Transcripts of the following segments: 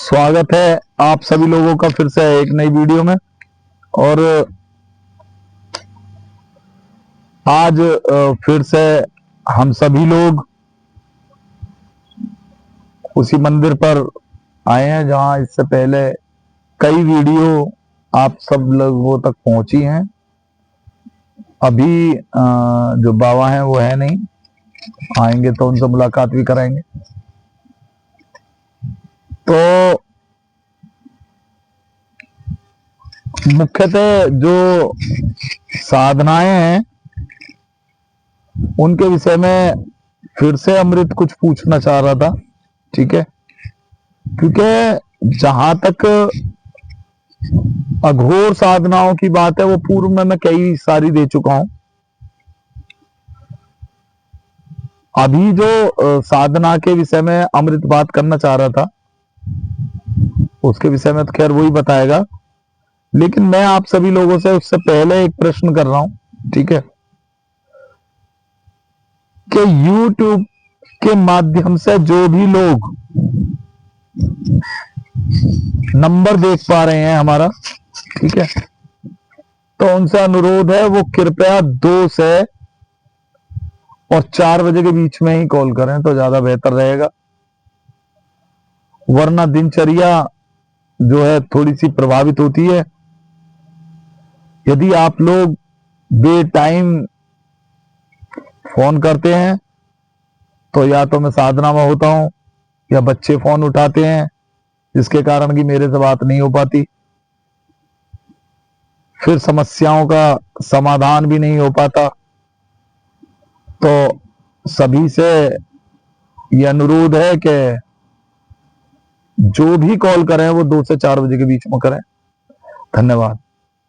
स्वागत है आप सभी लोगों का फिर से एक नई वीडियो में। और आज फिर से हम सभी लोग उसी मंदिर पर आए हैं जहां इससे पहले कई वीडियो आप सब लोगों तक पहुंची हैं। अभी जो बाबा हैं वो है नहीं, आएंगे तो उनसे मुलाकात भी कराएंगे। तो मुख्यतः जो साधनाएं हैं उनके विषय में फिर से अमृत कुछ पूछना चाह रहा था, ठीक है? क्योंकि जहां तक अघोर साधनाओं की बात है वो पूर्व में मैं कई सारी दे चुका हूं। अभी जो साधना के विषय में अमृत बात करना चाह रहा था उसके विषय में तो खैर वही बताएगा, लेकिन मैं आप सभी लोगों से उससे पहले एक प्रश्न कर रहा हूं, ठीक है? कि YouTube के माध्यम से जो भी लोग नंबर देख पा रहे हैं हमारा, ठीक है, तो उनसे अनुरोध है वो कृपया 2 से और 4 बजे के बीच में ही कॉल करें तो ज्यादा बेहतर रहेगा, वरना दिनचर्या जो है थोड़ी सी प्रभावित होती है। यदि आप लोग बे टाइम फोन करते हैं तो या तो मैं साधना में होता हूं या बच्चे फोन उठाते हैं, जिसके कारण कि मेरे से बात नहीं हो पाती, फिर समस्याओं का समाधान भी नहीं हो पाता। तो सभी से यह अनुरोध है कि जो भी कॉल करें वो 2 से 4 बजे के बीच में करें। धन्यवाद।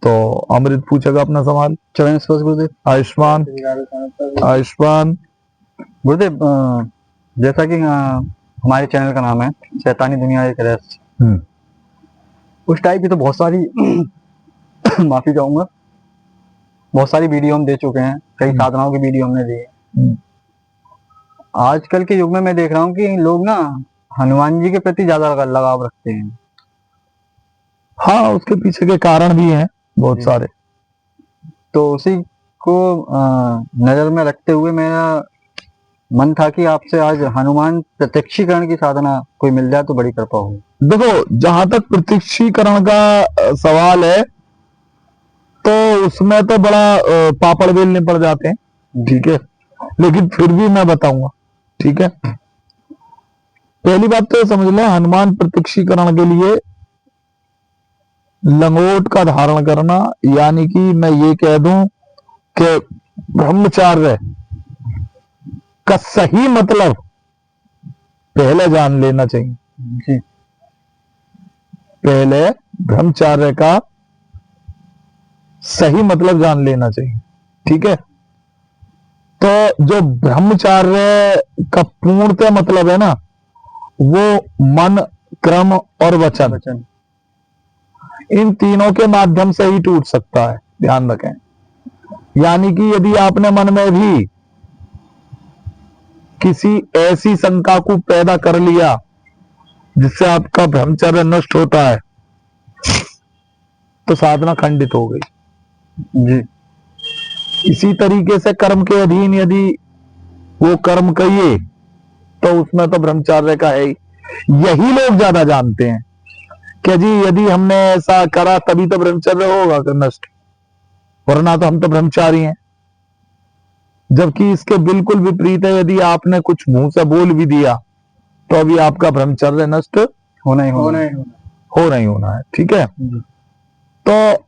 तो अमृत पूछेगा अपना सवाल। चरण स्पर्श गुरुदेव। आयुष्मान आयुष्मान। गुरुदेव, जैसा कि हमारे चैनल का नाम है शैतानी दुनिया एक रहस्य, उस टाइप की तो बहुत सारी माफी चाहूंगा, बहुत सारी वीडियो हम दे चुके हैं, कई साधनाओं की वीडियो हमने दी है। आजकल के युग में मैं देख रहा हूँ कि लोग ना हनुमान जी के प्रति ज्यादा लगाव रखते हैं। हाँ, उसके पीछे के कारण भी हैं बहुत सारे। तो उसी को नजर में रखते हुए मेरा मन था कि आपसे आज हनुमान प्रत्यक्षीकरण की साधना कोई मिल जाए तो बड़ी कृपा हो। देखो, जहां तक प्रत्यक्षीकरण का सवाल है तो उसमें तो बड़ा पापड़ बेलने पड़ जाते हैं, ठीक है, लेकिन फिर भी मैं बताऊंगा, ठीक है? पहली बात तो समझ लें, हनुमान प्रत्यक्षीकरण के लिए लंगोट का धारण करना, यानी कि मैं ये कह दूं कि ब्रह्मचार्य का सही मतलब पहले जान लेना चाहिए जी। पहले ब्रह्मचार्य का सही मतलब जान लेना चाहिए, ठीक है? तो जो ब्रह्मचार्य का पूर्णतः मतलब है ना, वो मन, क्रम और वचन, इन तीनों के माध्यम से ही टूट सकता है, ध्यान रखें। यानी कि यदि आपने मन में भी किसी ऐसी शंका को पैदा कर लिया जिससे आपका ब्रह्मचर्य नष्ट होता है तो साधना खंडित हो गई जी। इसी तरीके से कर्म के अधीन यदि वो कर्म करिए तो उसमें तो ब्रह्मचर्य का है ही। यही लोग ज्यादा जानते हैं कि जी यदि हमने ऐसा करा तभी तो ब्रह्मचर्य होगा नष्ट, वरना तो हम तो ब्रह्मचारी हैं। जबकि इसके बिल्कुल विपरीत है, यदि आपने कुछ मुंह से बोल भी दिया तो अभी आपका ब्रह्मचर्य नष्ट होना ही होना है, ठीक है? तो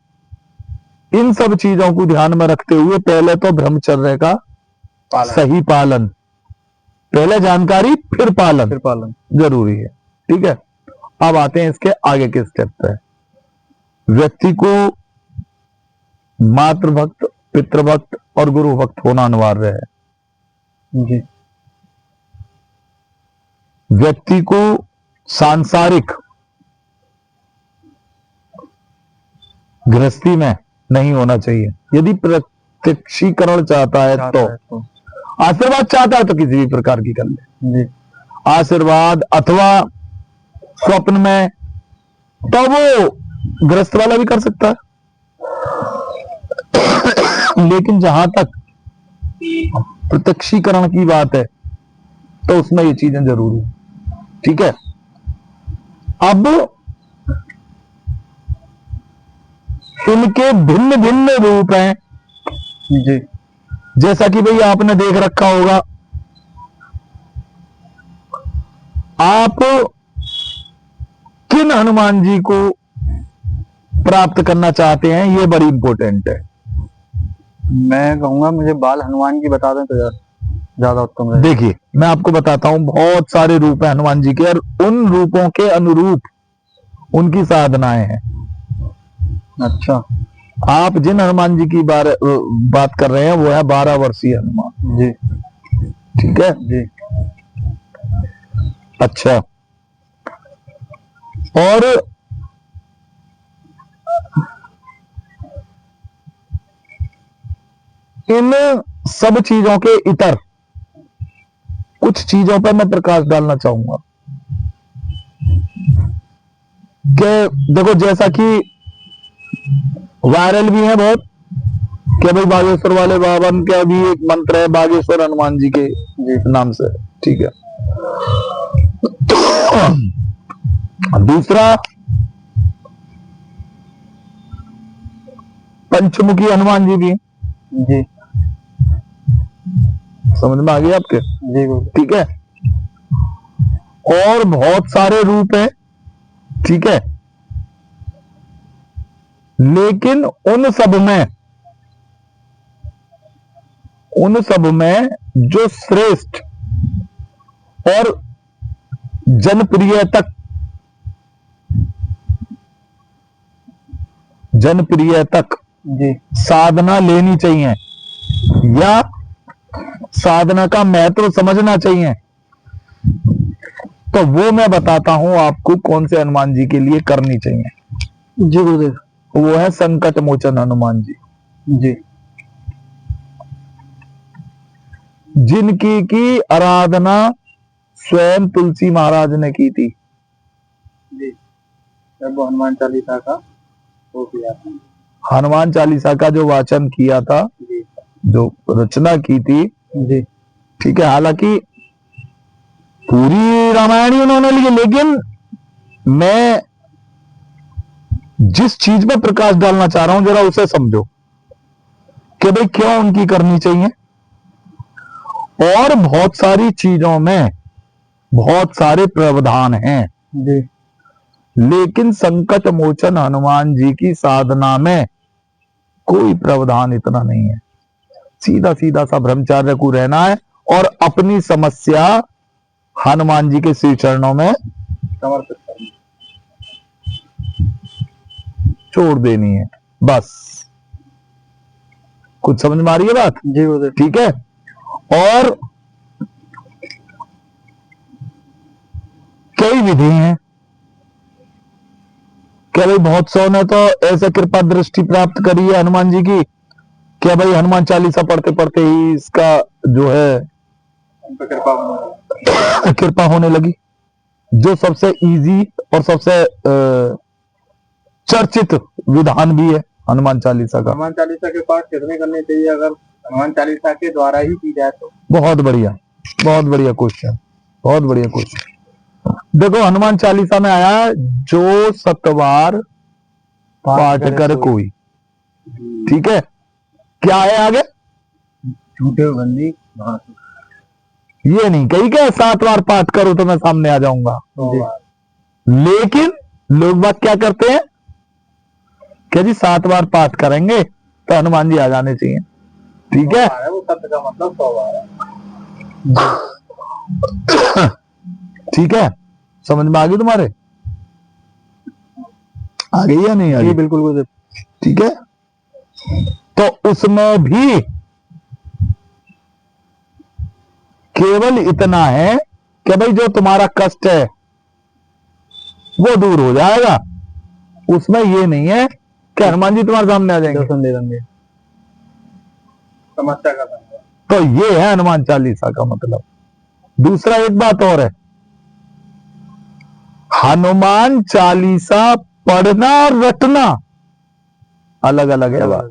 इन सब चीजों को ध्यान में रखते हुए पहले तो ब्रह्मचर्य का सही पालन, पहले जानकारी फिर पालन जरूरी है, ठीक है? अब आते हैं इसके आगे के स्टेप पे। व्यक्ति को मातृभक्त, पितृभक्त और गुरु भक्त होना अनिवार्य है जी। व्यक्ति को सांसारिक गृहस्थी में नहीं होना चाहिए। यदि प्रत्यक्षीकरण चाहता है तो आशीर्वाद चाहता है तो किसी भी प्रकार की कर ले, जी। आशीर्वाद अथवा स्वप्न में तो वो गृहस्थ वाला भी कर सकता है। लेकिन जहां तक प्रत्यक्षीकरण की बात है तो उसमें ये चीजें जरूरी है। ठीक है, अब इनके भिन्न भिन्न रूप हैं जी जैसा कि भाई आपने देख रखा होगा। आप किन हनुमान जी को प्राप्त करना चाहते हैं, ये बड़ी इंपॉर्टेंट है। मैं कहूंगा मुझे बाल हनुमान की बता दें तो ज्यादा उत्तम रहेगा। देखिए, मैं आपको बताता हूं, बहुत सारे रूप हैं हनुमान जी के और उन रूपों के अनुरूप उनकी साधनाएं हैं। अच्छा आप जिन हनुमान जी की बात कर रहे हैं वो है 12 वर्षीय हनुमान। जी ठीक है जी। अच्छा, और इन सब चीजों के इतर कुछ चीजों पर मैं प्रकाश डालना चाहूंगा कि देखो, जैसा कि वायरल भी है बहुत कि भाई बागेश्वर वाले बाबा का भी एक मंत्र है बागेश्वर हनुमान जी के नाम से। ठीक है, दूसरा पंचमुखी हनुमान जी भी हैं। जी समझ में आ गया आपके? जी ठीक है, और बहुत सारे रूप हैं। ठीक है, लेकिन उन सब में जो श्रेष्ठ और जनप्रिय तक जी साधना लेनी चाहिए या साधना का महत्व समझना चाहिए, तो वो मैं बताता हूं आपको कौन से हनुमान जी के लिए करनी चाहिए। जी गुरुदेव। वो है संकट मोचन हनुमान जी, जी जिनकी की आराधना स्वयं तुलसी महाराज ने की थी। जी, जब वो हनुमान चालीसा का वो किया था, हनुमान चालीसा का जो वाचन किया था, जी जो रचना की थी। जी ठीक है, हालांकि पूरी रामायण ही उन्होंने लिखी, लेकिन मैं जिस चीज में प्रकाश डालना चाह रहा हूं जरा उसे समझो कि भाई क्यों उनकी करनी चाहिए। और बहुत सारी चीजों में बहुत सारे प्रावधान हैं, जी लेकिन संकट मोचन हनुमान जी की साधना में कोई प्रावधान इतना नहीं है। सीधा सीधा सा ब्रह्मचार्य को रहना है और अपनी समस्या हनुमान जी के श्री चरणों में समर्पित करना, छोड़ देनी है, बस। कुछ समझ में आ रही है बात? जी गुरुदेव। ठीक है, और कई विधि हैं क्या भाई, बहुत सौ ने तो ऐसे कृपा दृष्टि प्राप्त करी है हनुमान जी की क्या भाई हनुमान चालीसा पढ़ते पढ़ते ही इसका जो है कृपा होने लगी। जो सबसे इजी और सबसे चर्चित विधान भी है हनुमान चालीसा का। हनुमान चालीसा के पाठ कितने करने चाहिए अगर हनुमान चालीसा के द्वारा ही की जाए तो? बहुत बढ़िया, बहुत बढ़िया क्वेश्चन, बहुत बढ़िया क्वेश्चन। देखो, हनुमान चालीसा में आया जो सतवार पाठ कर कोई। ठीक है, क्या है आगे? झूठे बंदी ये नहीं कही क्या 7 बार पाठ करो तो मैं सामने आ जाऊंगा, लेकिन लोग बात क्या करते हैं क्या जी 7 बार पाठ करेंगे तो हनुमान जी आ जाने चाहिए। ठीक है, वो शब्द का मतलब 100 बार है। ठीक है, समझ में आ गई तुम्हारे? आ गई या नहीं आ गई? बिल्कुल गुरुदेव। ठीक है, तो उसमें भी केवल इतना है कि भाई जो तुम्हारा कष्ट है वो दूर हो जाएगा। उसमें ये नहीं है कि हनुमान जी तुम्हारे सामने आ जाएंगे, दर्शन दे देंगे, समस्या का। तो ये है हनुमान चालीसा का मतलब। दूसरा एक बात और है, हनुमान चालीसा पढ़ना और रटना अलग अलग है बात।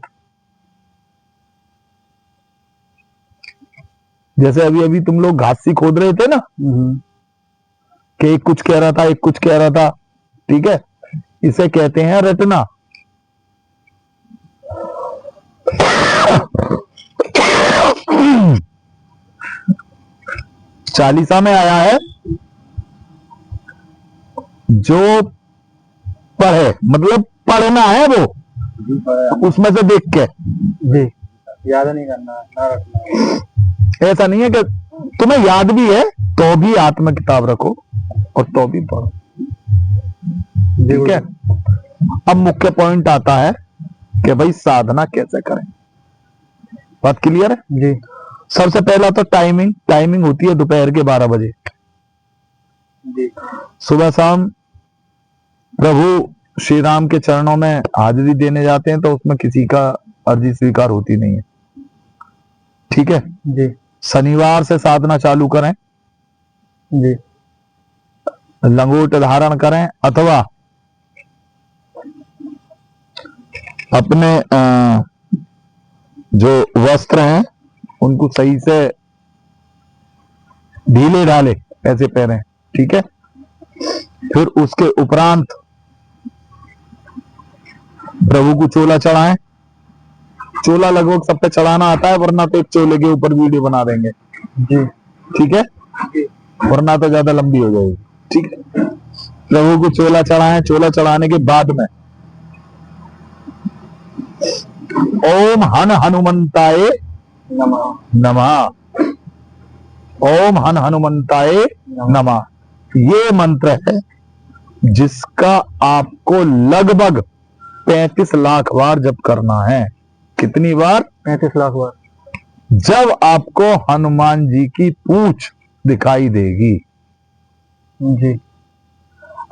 जैसे अभी अभी तुम लोग घासी खोद रहे थे ना, कि एक कुछ कह रहा था, एक कुछ कह रहा था, ठीक है, इसे कहते हैं रटना। चालीसा में आया है, जो पढ़े, मतलब पढ़ना है वो, उसमें से देख के जी, याद नहीं करना, ना रखना। ऐसा नहीं है कि तुम्हें याद भी है तो भी हाथ में किताब रखो और तो भी पढ़ो, ठीक है। अब मुख्य पॉइंट आता है कि भाई साधना कैसे करें। बात क्लियर है जी। सबसे पहला तो टाइमिंग होती है दोपहर के 12 बजे। जी। सुबह शाम प्रभु श्री राम के चरणों में हाजिरी देने जाते हैं, तो उसमें किसी का अर्जी स्वीकार होती नहीं है, ठीक है जी। शनिवार से साधना चालू करें, जी। लंगोट धारण करें, अथवा अपने जो वस्त्र हैं उनको सही से ढीले ढाले ऐसे पहने, ठीक है। फिर उसके उपरांत प्रभु को चोला चढ़ाएं। चोला लगभग सब पे चढ़ाना आता है, वरना तो एक चोले के ऊपर वीडियो बना देंगे, जी, ठीक है, वरना तो ज्यादा लंबी हो जाएगी, ठीक है। प्रभु को चोला चढ़ाएं। चोला चढ़ाने के बाद में ओम हन हनुमंताय नमः, ओम हन हनुमंताय नमः, ये मंत्र है जिसका आपको लगभग 35 लाख बार जप करना है। कितनी बार? 35 लाख बार। जब आपको हनुमान जी की पूंछ दिखाई देगी। जी।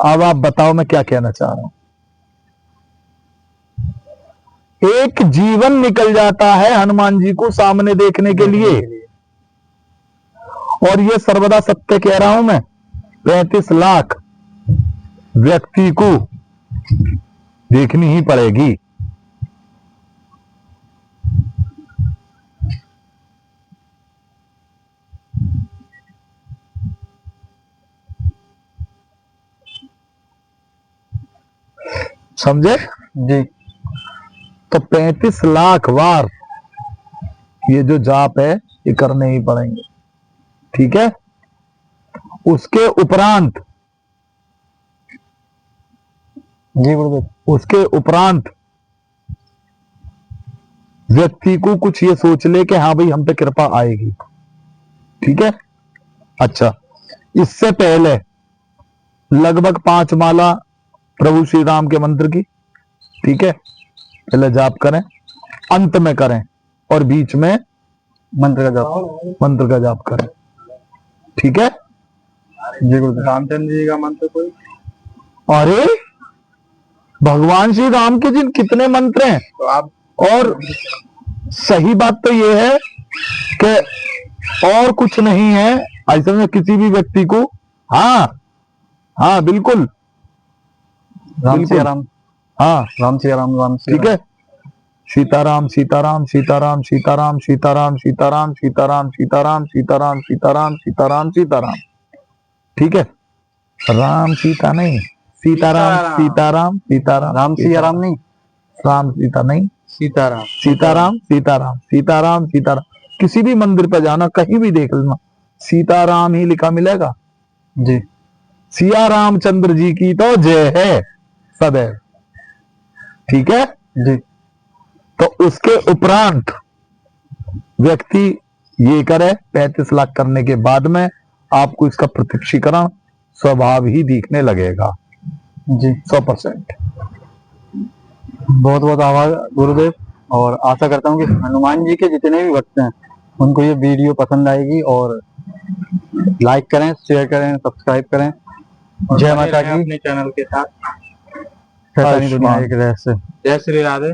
अब आप बताओ मैं क्या कहना चाह रहा हूं। एक जीवन निकल जाता है हनुमान जी को सामने देखने के लिए, और ये सर्वदा सत्य कह रहा हूं मैं, 35 लाख व्यक्ति को देखनी ही पड़ेगी। समझे? जी। तो 35 लाख बार ये जो जाप है ये करने ही पड़ेंगे, ठीक है। उसके उपरांत जी गुरुदेव, उसके उपरांत व्यक्ति को कुछ ये सोच ले कि हाँ भाई हम पे कृपा आएगी, ठीक है। अच्छा, इससे पहले लगभग 5 माला प्रभु श्री राम के मंत्र की, ठीक है, पहले जाप करें, अंत में करें, और बीच में मंत्र का जाप करें, ठीक है। जी गुरुदेव। रामचंद्र जी का मंत्र कोई? अरे भगवान श्री राम के जिन कितने मंत्र हैं, तो आप, और सही बात तो ये है कि और कुछ नहीं है ऐसे में किसी भी व्यक्ति को। हाँ बिल्कुल, राम सिया राम, हाँ राम सिया राम, ठीक है। सीताराम सीताराम सीताराम सीताराम सीताराम सीताराम सीताराम सीताराम सीताराम सीताराम सीताराम सीताराम, ठीक है। राम सीता नहीं, सीताराम सीताराम सीताराम, राम सिया राम नहीं, राम सीता नहीं, सीताराम सीताराम सीताराम सीताराम सीताराम। किसी भी मंदिर पर जाना, कहीं भी देख लेना, सीताराम ही लिखा मिलेगा। जी। सिया रामचंद्र जी की तो जय है सदैव, ठीक है जी। तो उसके उपरांत व्यक्ति ये करे, 35 लाख करने के बाद में आपको इसका प्रत्यक्षीकरण स्वभाव ही दिखने लगेगा। जी 100%। बहुत बहुत आभार गुरुदेव, और आशा करता हूँ कि हनुमान जी के जितने भी भक्त हैं उनको ये वीडियो पसंद आएगी, और लाइक करें, शेयर करें, सब्सक्राइब करें। जय माता की। अपने चैनल के साथ शैतानी दुनिया एक रहस्य। जय श्री राधे।